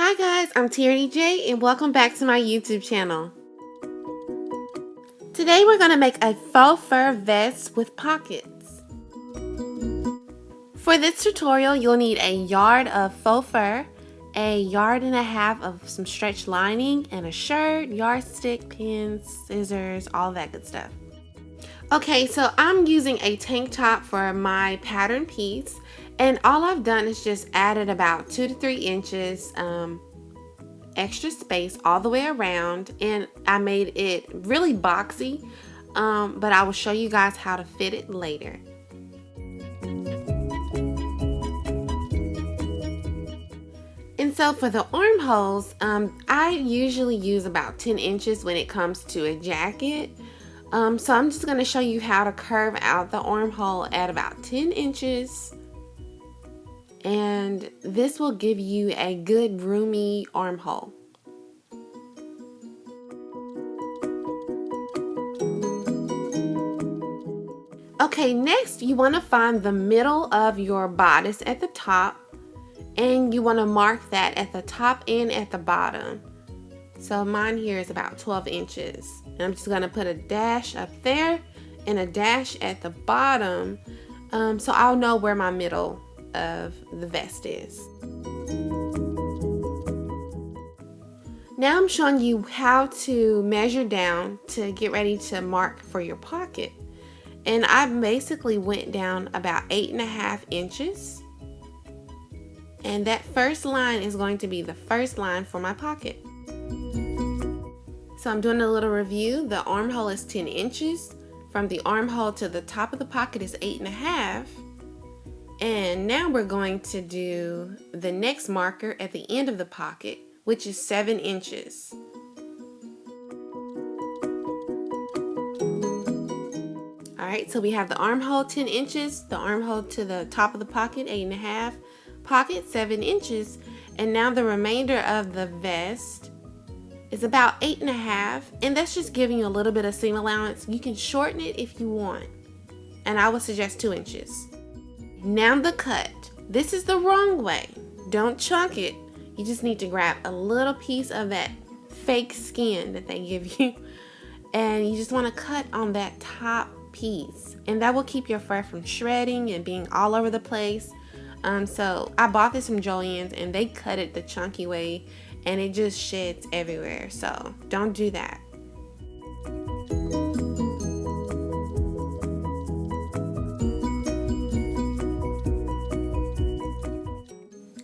Hi guys, I'm Teiraneyj and welcome back to my YouTube channel. Today we're going to make a faux fur vest with pockets. For this tutorial you'll need a yard of faux fur, a yard and a half of some stretch lining, and a shirt, yardstick, pins, scissors, all that good stuff. Okay, so I'm using a tank top for my pattern piece, and all I've done is just added about 2 to 3 inches extra space all the way around, and I made it really boxy, but I will show you guys how to fit it later. And so for the armholes, I usually use about 10 inches when it comes to a jacket. So I'm just going to show you how to curve out the armhole at about 10 inches. And this will give you a good roomy armhole. Okay, next you want to find the middle of your bodice at the top, and you want to mark that at the top and at the bottom. So mine here is about 12 inches. And I'm just going to put a dash up there and a dash at the bottom, so I'll know where my middle of the vest is. Now I'm showing you how to measure down to get ready to mark for your pocket. And I basically went down about 8.5 inches. And that first line is going to be the first line for my pocket. So I'm doing a little review. The armhole is 10 inches. From the armhole to the top of the pocket is 8.5. And now we're going to do the next marker at the end of the pocket, which is 7 inches. Alright, so we have the armhole 10 inches, the armhole to the top of the pocket 8.5, pocket 7 inches, and now the remainder of the vest is about 8.5, and that's just giving you a little bit of seam allowance. You can shorten it if you want, and I would suggest 2 inches. Now the cut. This is the wrong way. Don't chunk it. You just need to grab a little piece of that fake skin that they give you, and you just want to cut on that top piece, and that will keep your fur from shredding and being all over the place. So I bought this from Joann's, and they cut it the chunky way, and it just sheds everywhere, so don't do that.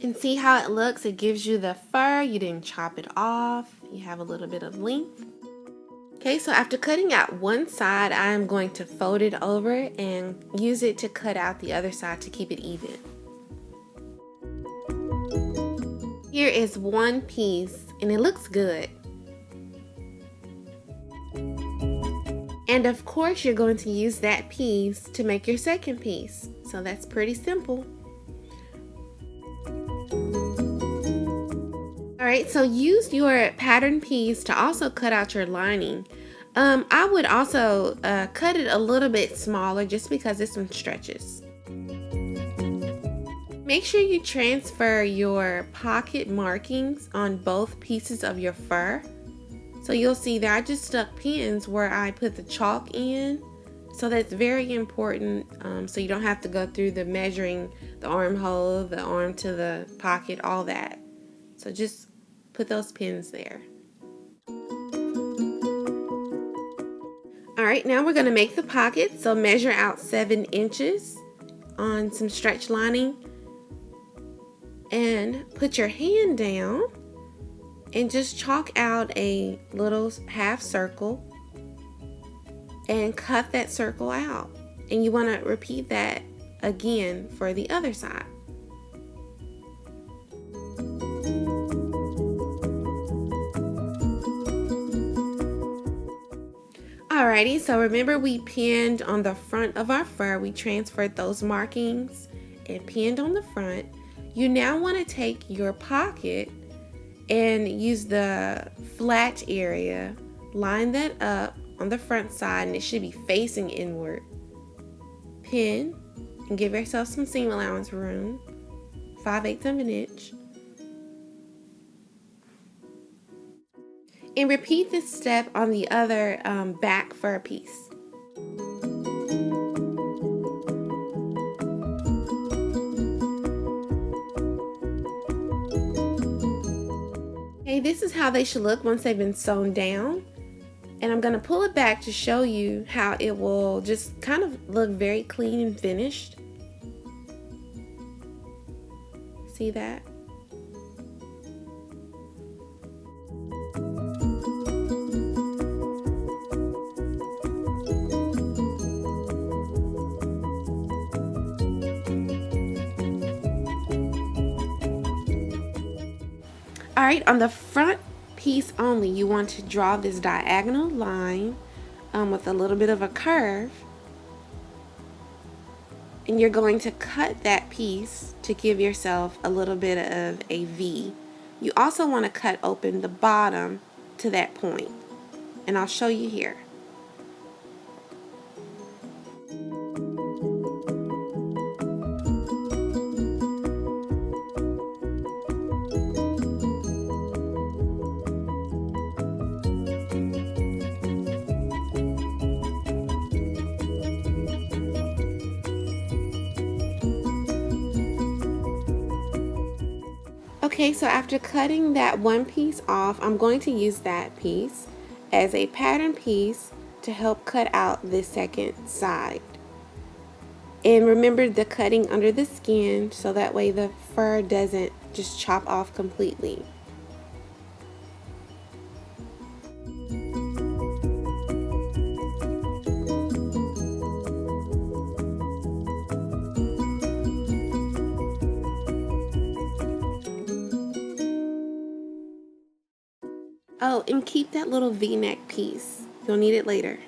And see how it looks? It gives you the fur. You didn't chop it off. You have a little bit of length. Okay, so after cutting out one side, I am going to fold it over and use it to cut out the other side to keep it even. Here is one piece, and it looks good. And of course, you're going to use that piece to make your second piece. So that's pretty simple. Alright, so use your pattern piece to also cut out your lining. I would also cut it a little bit smaller just because there's some stretches. Make sure you transfer your pocket markings on both pieces of your fur. So you'll see that I just stuck pins where I put the chalk in. So that's very important, so you don't have to go through the measuring the armhole, the arm to the pocket, all that. So just put those pins there. Alright, now we're going to make the pocket. So measure out 7 inches on some stretch lining. And put your hand down and just chalk out a little half circle and cut that circle out. And you want to repeat that again for the other side. Alrighty, so remember we pinned on the front of our fur. We transferred those markings and pinned on the front. You now want to take your pocket and use the flat area, line that up on the front side, and it should be facing inward. Pin and give yourself some seam allowance room, 5/8 of an inch. And repeat this step on the other back fur piece. Okay, this is how they should look once they've been sewn down. And I'm going to pull it back to show you how it will just kind of look very clean and finished. See that? Alright, on the front piece only, you want to draw this diagonal line with a little bit of a curve. And you're going to cut that piece to give yourself a little bit of a V. You also want to cut open the bottom to that point. And I'll show you here. Okay, so after cutting that one piece off, I'm going to use that piece as a pattern piece to help cut out this second side. And remember the cutting under the skin so that way the fur doesn't just chop off completely. Oh, and keep that little V-neck piece. You'll need it later.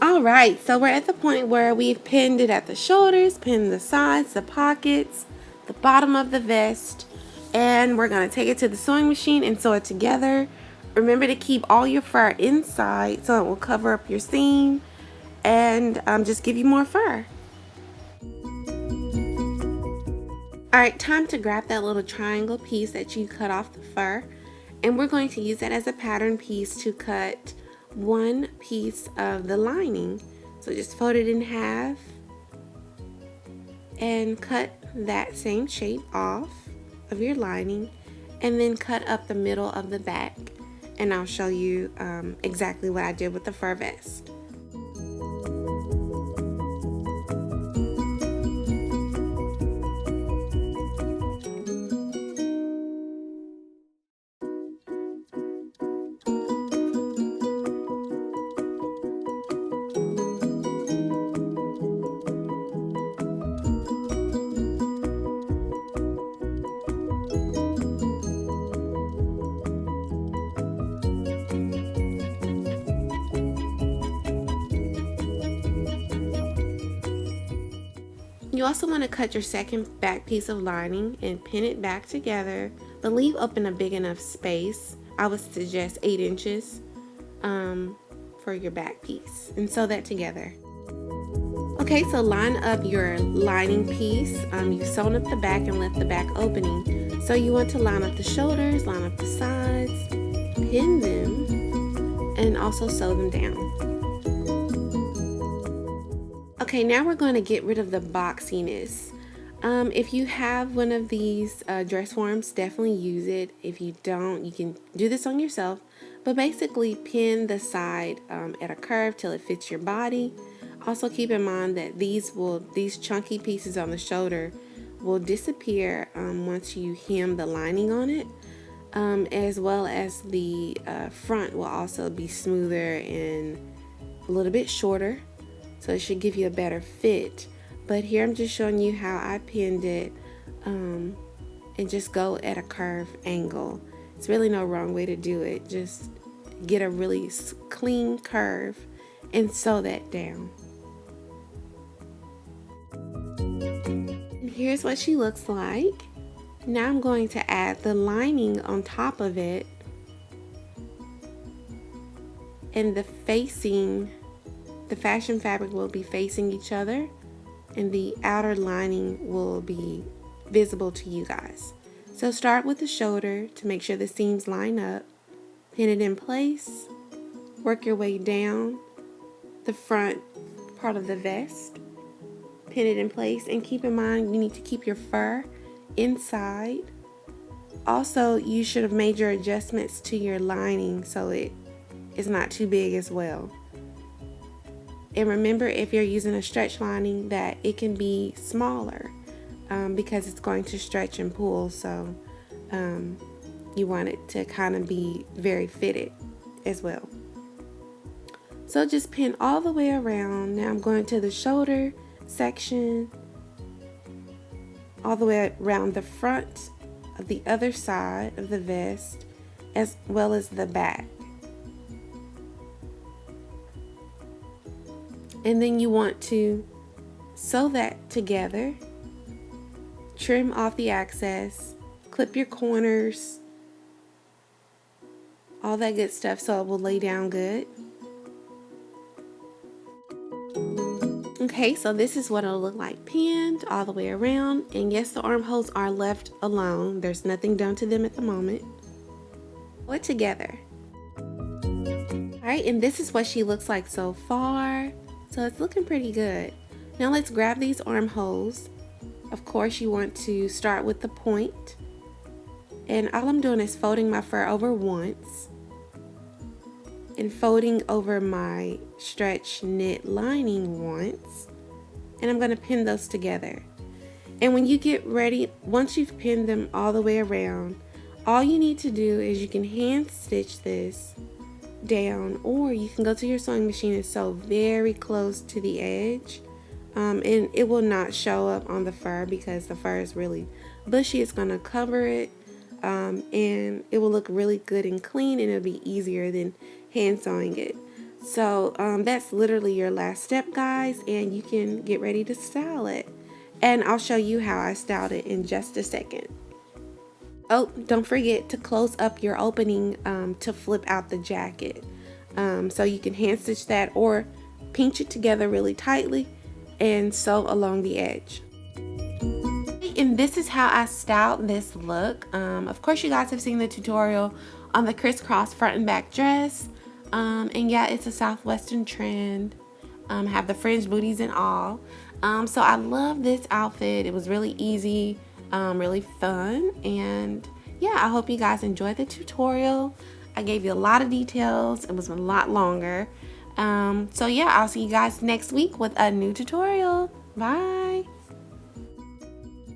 Alright, so we're at the point where we've pinned it at the shoulders, pinned the sides, the pockets, the bottom of the vest, and we're going to take it to the sewing machine and sew it together. Remember to keep all your fur inside so it will cover up your seam and just give you more fur. Alright, time to grab that little triangle piece that you cut off the fur. And we're going to use that as a pattern piece to cut one piece of the lining. So just fold it in half and cut that same shape off of your lining, and then cut up the middle of the back. And I'll show you exactly what I did with the fur vest. You also want to cut your second back piece of lining and pin it back together, but leave open a big enough space. I would suggest 8 inches for your back piece, and sew that together. Okay, so line up your lining piece. You've sewn up the back and left the back opening. So you want to line up the shoulders, line up the sides, pin them, and also sew them down. Okay, now we're going to get rid of the boxiness. If you have one of these dress forms, definitely use it. If you don't, you can do this on yourself. But basically pin the side at a curve till it fits your body. Also keep in mind that these chunky pieces on the shoulder will disappear once you hem the lining on it. As well as the front will also be smoother and a little bit shorter. So it should give you a better fit. But here I'm just showing you how I pinned it and just go at a curve angle. It's really no wrong way to do it. Just get a really clean curve and sew that down. And here's what she looks like. Now I'm going to add the lining on top of it, and the fashion fabric will be facing each other, and the outer lining will be visible to you guys. So start with the shoulder to make sure the seams line up, Pin it in place. Work your way down the front part of the vest. Pin it in place, and keep in mind you need to keep your fur inside. Also, you should have made your adjustments to your lining so it is not too big as well. And remember, if you're using a stretch lining, that it can be smaller because it's going to stretch and pull, so you want it to kind of be very fitted as well. So just pin all the way around. Now I'm going to the shoulder section, all the way around the front of the other side of the vest, as well as the back. And then you want to sew that together, trim off the excess, clip your corners, all that good stuff so it will lay down good. Okay, so this is what it'll look like pinned all the way around. And yes, the armholes are left alone. There's nothing done to them at the moment. Put together. Alright, and this is what she looks like so far. So it's looking pretty good. Now let's grab these armholes. Of course, you want to start with the point. And all I'm doing is folding my fur over once, and folding over my stretch knit lining once, and I'm going to pin those together. And when you get ready, once you've pinned them all the way around, all you need to do is you can hand stitch this down, or you can go to your sewing machine and sew very close to the edge, and it will not show up on the fur because the fur is really bushy. It's going to cover it, and it will look really good and clean, and it'll be easier than hand sewing it. So that's literally your last step, guys, and you can get ready to style it. And I'll show you how I styled it in just a second. Oh, don't forget to close up your opening to flip out the jacket. So you can hand stitch that or pinch it together really tightly and sew along the edge. And this is how I styled this look. Of course, you guys have seen the tutorial on the crisscross front and back dress. And yeah, it's a Southwestern trend. Have the fringe booties and all. So I love this outfit. It was really easy, really fun, and yeah, I hope you guys enjoyed the tutorial. I gave you a lot of details. It was a lot longer. So yeah, I'll see you guys next week with a new tutorial. Bye.